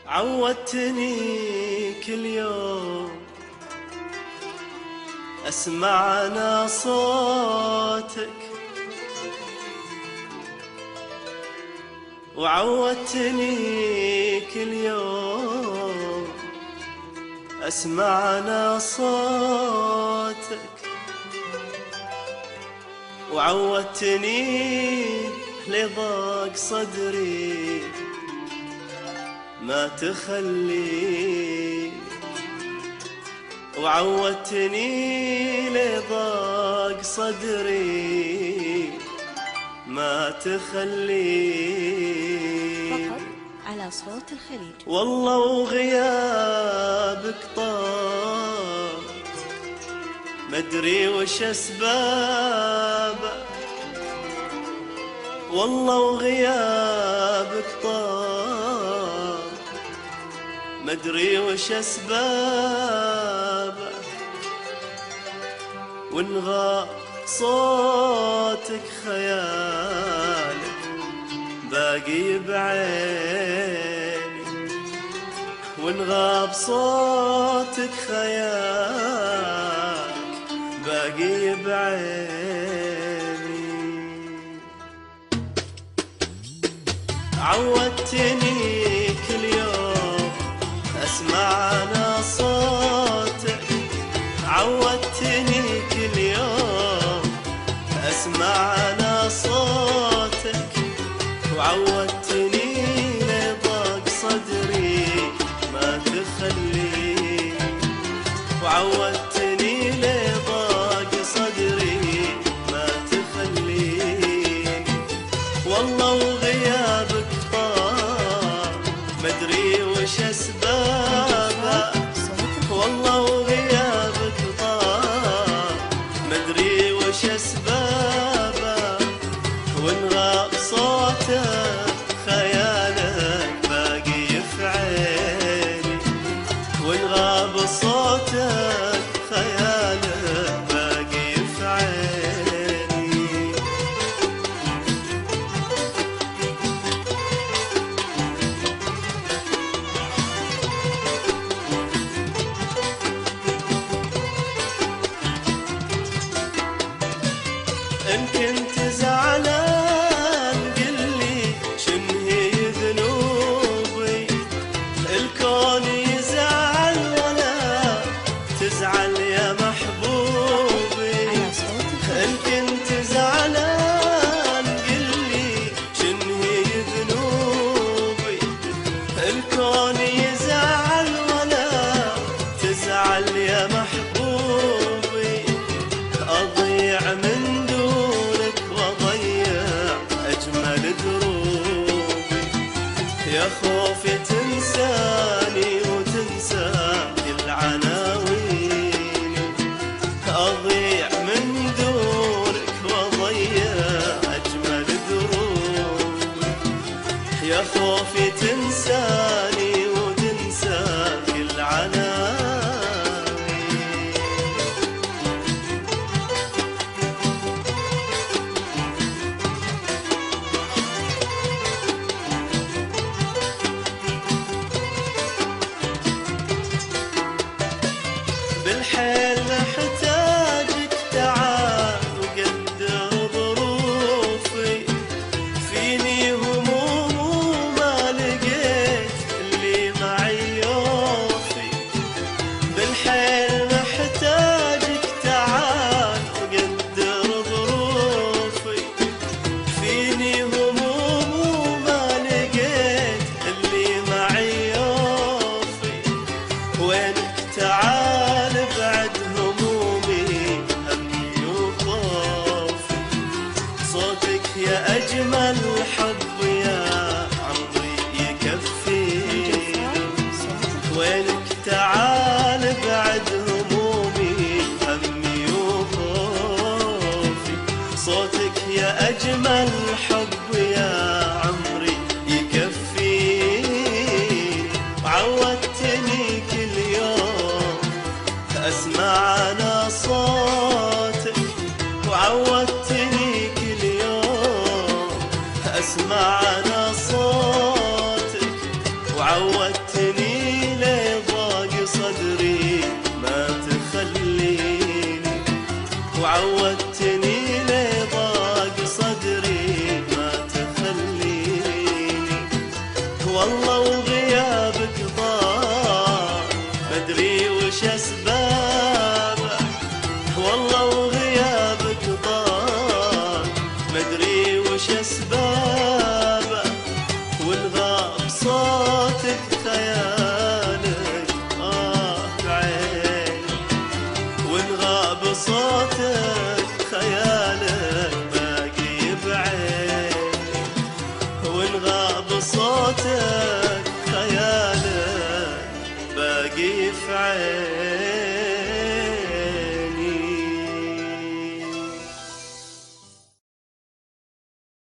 عودتني كل يوم أسمع أنا صوتك، وعودتني كل يوم أسمع أنا صوتك، وعودتني لضاق صدري ما تخلي، وعودتني لضاق صدري ما تخلي. فقط على صوت الخليج. والله وغيابك طال مدري وش أسبابه، والله وغيابك طال مدري وش أسبابه، وإن غاب صوتك خيالك باقي بعيني، وإن غاب صوتك خيالك باقي بعيني. عودتني كل يوم أسمع أنا صوتك، عودتني كل يوم أسمع أنا صوتك، وعودتني لضاق صدري ما تخلي، وعودتني لضاق صدري ما تخلي. والله وغيابك طال مدري وش أسبابه، والله وغيابك طال مدري وش أسبابه، وإن غاب صوتك خيالك باقي في عيني، وإن غاب صوتك خيالك باقي في عيني. إن كنت زعلان قلي شنهي ذنوبي، الكون يزعل ولا تزعل يا محبوبي. إن كنت زعلان قلي شنهي ذنوبي، الكون يزعل ولا تزعل يا محبوبي. أضيع من دونك وأضيع أجمل دروبي، يا خوفي تنساني وتنسى كل عناويني. أضيع من دونك وأضيع أجمل دروبي، يا خوفي تنساني وتنسى كل عناويني. بالحيل محتاجك تعال وقدر ظروفي، فيني هموم وما لقيت اللي معي يوفي. بالحيل محتاجك تعال وقدر ظروفي، فيني هموم وما لقيت اللي معي يوفي. وينك تعال بعد همومي همي وخوفي، صوتك يا أجمل حب يا عمري يكفيني. وينك تعال بعد همومي همي وخوفي، صوتك يا أجمل حب يا عمري يكفيني. وعودتني كل يوم أسمع أنا صوتك،